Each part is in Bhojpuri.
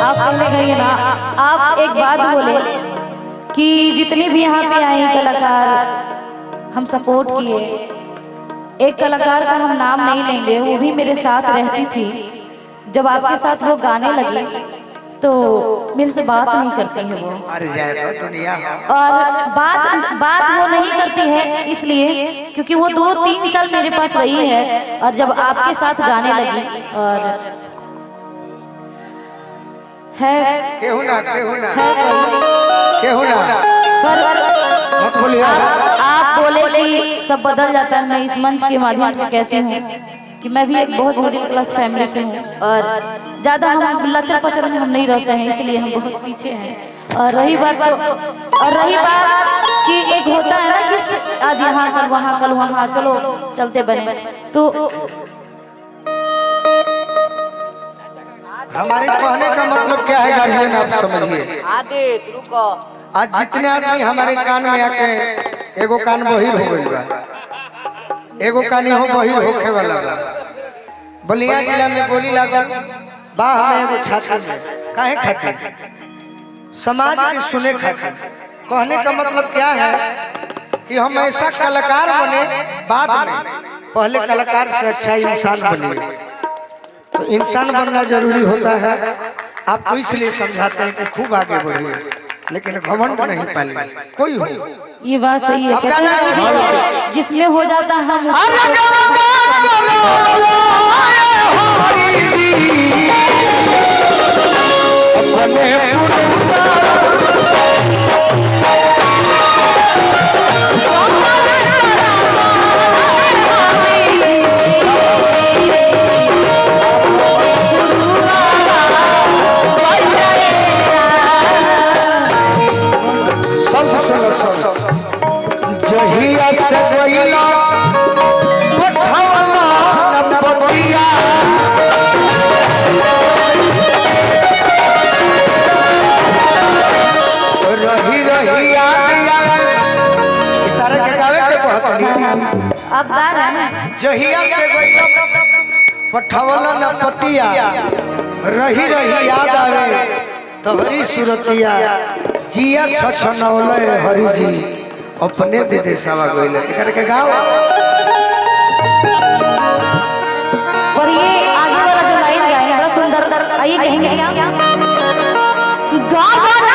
आप कहने गए ना, आप एक बात बोले कि जितने भी यहाँ पे आए कलाकार हम सपोर्ट किए, एक कलाकार का हम नाम नहीं लेंगे, वो भी मेरे साथ रहती थी। जब आपके साथ वो गाने लगी तो मेरे से बात नहीं करती है वो, दुनिया और बात वो नहीं करती है इसलिए क्योंकि वो 2-3 साल मेरे पास रही है। और जब आपके साथ गाने लगी और है केहू ना पर मत बोलिए। आप बोले कि सब बदल जाता है। मैं इस मंच के माध्यम से कहती हूँ कि मैं भी एक बहुत मिडिल क्लास फैमिली से हूँ और ज़्यादा हम लचर पचर में हम नहीं रहते हैं, इसलिए हम बहुत पीछे हैं। और रही बात कि एक होता है ना कि आज यहाँ कल वहाँ चलो चलते बने, तो हमारे कहने का मतलब क्या है गार्जियन, आप समझिए। आज जितने आदमी हमारे कान में आके एगो कान बहिर हो गइल बा, एगो कान हो बहिर होखे वाला बा। बलिया जिला में गोली लागल बाह में एगो छाती में, काहे खातिर? समाज के सुने खातिर। कहने का मतलब क्या है कि हम ऐसा कलाकार बने बाद में, पहले कलाकार से अच्छा इंसान बने। तो इंसान बनना जरूरी होता है। आपको इसलिए समझाते हैं कि खूब आगे बढ़िए, लेकिन घमंड नहीं पाले कोई हो। ये बात सही है, जिसमें हो जाता हम जहिया से गइला पठावला न पतिया, रही याद तारा के गावे के कहतनी। अब गा रहे हैं। जहिया से गइला पठावला न पतिया, रही याद आवे तोहरी सूरतिया, जिया छछनौले हरि जी अपने विदेशवा गइले। एकर के गाओ। और ये आगे वाला जो लाइन गाए बड़ा सुंदर, आइए कहेंगे क्या? गावना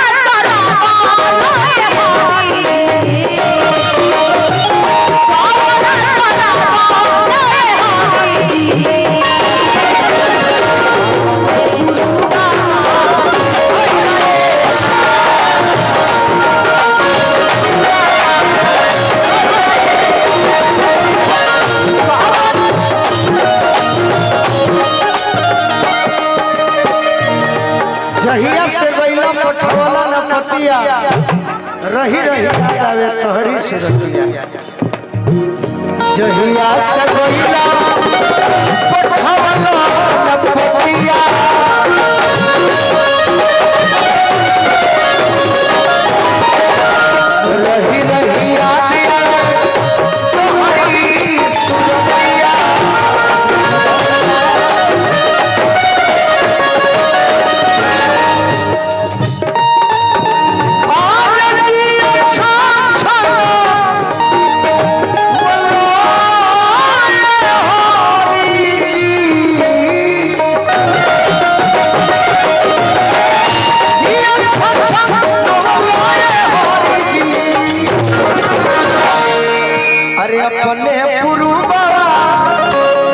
जहिया से गइला पठवला न पतिया, रही याद आवे तोहरी सूरतिया। जहिया से गइला पठवला न पतिया, रही याद आवे तोहरी सूरतिया। अरे अपने पुरुबा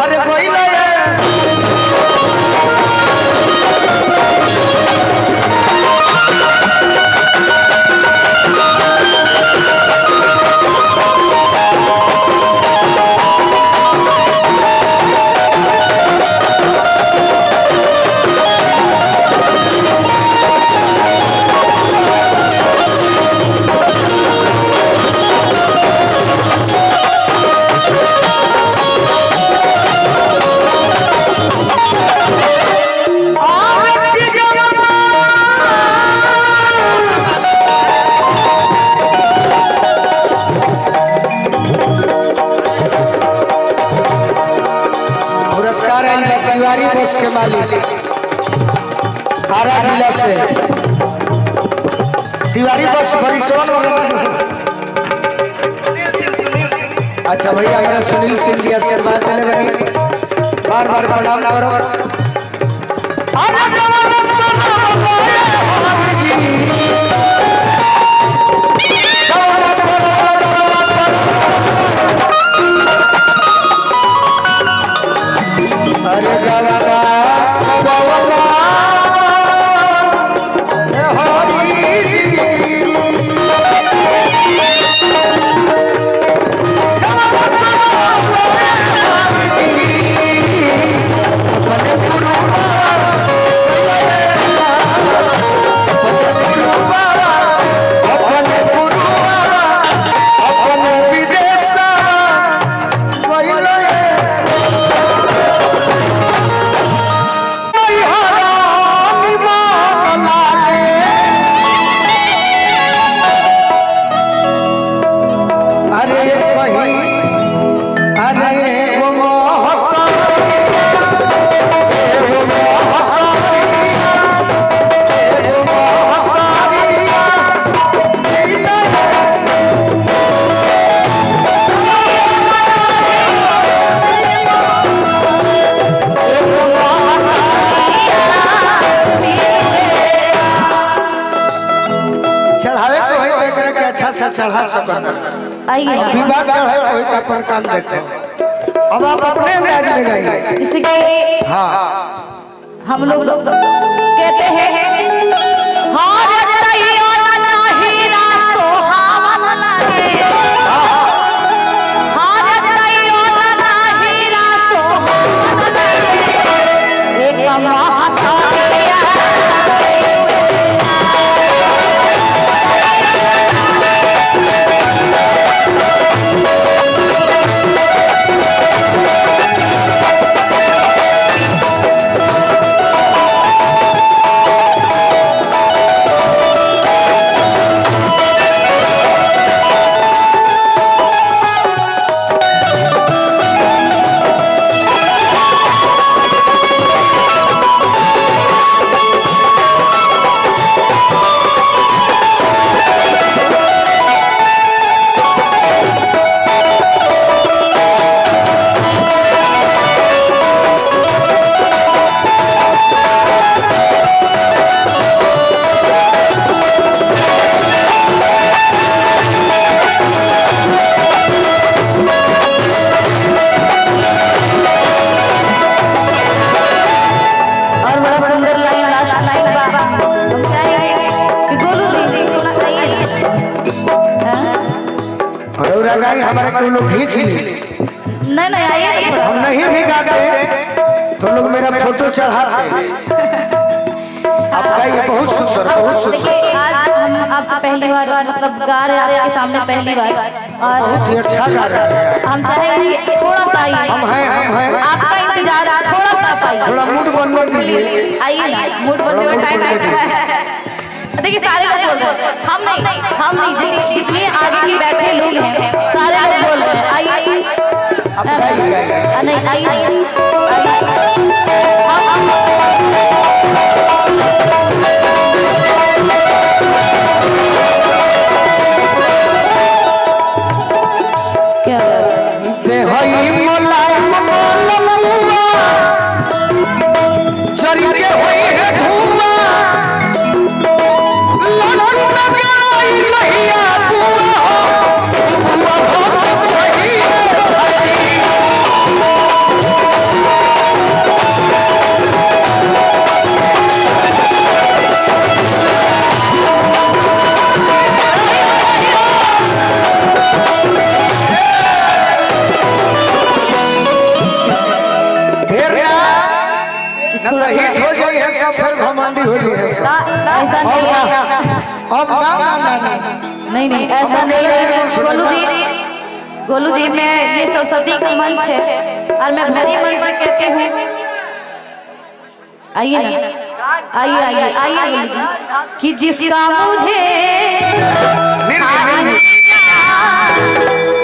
अरे गइले पुरस्कार तिवारी बस के मालिक आरा जिला से तिवारी बस परिश्रम। अच्छा भैया मेरा सुनील सिंह जी आशीर्वाद दिले बनी, बार बार प्रणाम करो। अरे गवाला गवाला चढ़ा सकता आइए विवाह चढ़े कोई अपन काम देखो। अब आप अपने अंदाज में गाइए। जैसे कि हाँ हम लोग कहते हैं हार तैयो ना हीरा सोहावन लागे, हार तैयो ना हीरा सोहावन लागे, एक माता हमारे को लोग खींच ली। नहीं आइए हम नहीं भी गाते तो लोग मेरा फोटो चढ़ाते। आप गाइए बहुत सुंदर बहुत सुंदर। देखिए आज हम आपसे पहली बार मतलब गा रहे हैं आपके सामने पहली बार और बहुत ही अच्छा गा रहे हैं। हम चाहेंगे थोड़ा सा आइए, हम हैं आपका इंतजार थोड़ा सा आइए, थोड़ा मूड बनने दीजिए। आइए ना मूड बनने में टाइम लगता है। देखिए सारे लोग बोल रहे हैं, हम नहीं जितने आगे के बैठे लोग हैं सारे लोग बोल रहे हैं आइए नहीं आइए क्या हिट हो जाए सब फिर घमंडी हो जाए ऐसा नहीं है। अब नहीं ऐसा नहीं है गोलू जी मैं ये सरस्वती का मंच है और मैं भरी मंच में कहती हूँ आइए ना आइए गोलू जी कि जिसका मुझे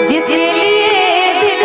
जिसके लिए दिल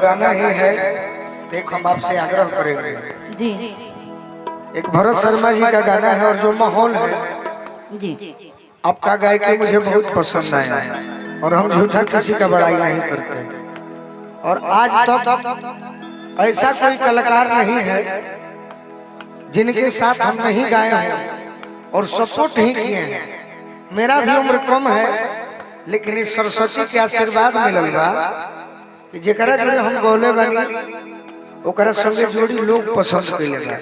गाना ही है तो एक हम आपसे आग्रह करेंगे जी एक भरत शर्मा जी का गाना है और जो माहौल है जी आपका गायकी मुझे बहुत पसंद आया और हम झूठा किसी का बड़ाई नहीं करते और आज तक ऐसा कोई कलाकार नहीं है जिनके साथ हम नहीं गाए हैं और सपोर्ट ही किए हैं। मेरा भी उम्र कम है लेकिन इस सरस्वती के आशीर्वाद मिलल बा कि जेकरा जोड़े हम गौले बनी ओकरा संगे जोड़ी लोग पसंद कइले बा।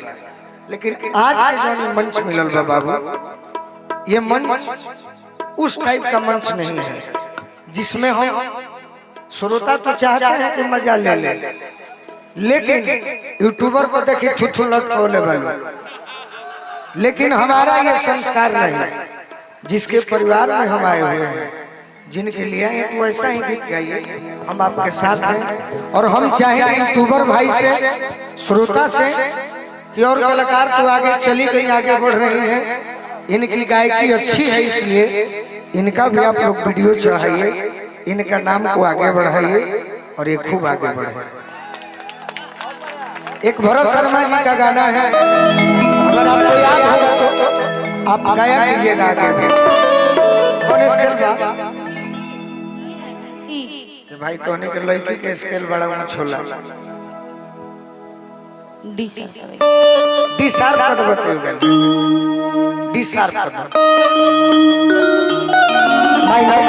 लेकिन आज के जो मंच मिलल बा बाबू ये मंच उस टाइप का मंच नहीं है जिसमें हम श्रोता तो चाहते हैं कि मजा ले ले लेकिन यूट्यूबर को देखिए थुथु लटकोले वाले लेकिन हमारा ये संस्कार नहीं जिसके परिवार में हम आए हुए हैं जिनके लिए हैं तो ऐसा ही गीत गाइए हम आपके साथ हैं और हम चाहेंगे यूट्यूबर भाई से श्रोता से कि और कलाकार तो आगे चली गई आगे बढ़ रही है इनकी गायकी अच्छी है इसलिए इनका भी आप लोग वीडियो चढ़ाइए इनका नाम को आगे बढ़ाइए और ये खूब आगे बढ़े। एक भरत शर्मा जी का गाना है अगर आपको याद होगा तो आप गाया कीजिएगा आगे कौन स्केल बा कि भाई तोने के लड़की के स्केल बड़ा ऊंच होला डी शार्प पद बताइएगा डी शार्प पद माइनर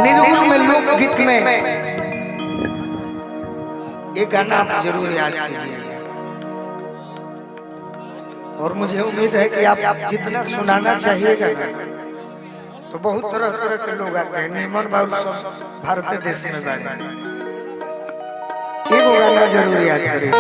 निर्गुण में लोकगीत में ये गाना आप जरूर याद कीजिए और मुझे उम्मीद है कि आप जितना सुनाना चाहिएगा तो बहुत तरह तरह के लोग आते हैं निमन बाबू सब भारत देश में बारे ये गाना जरूर याद करिए।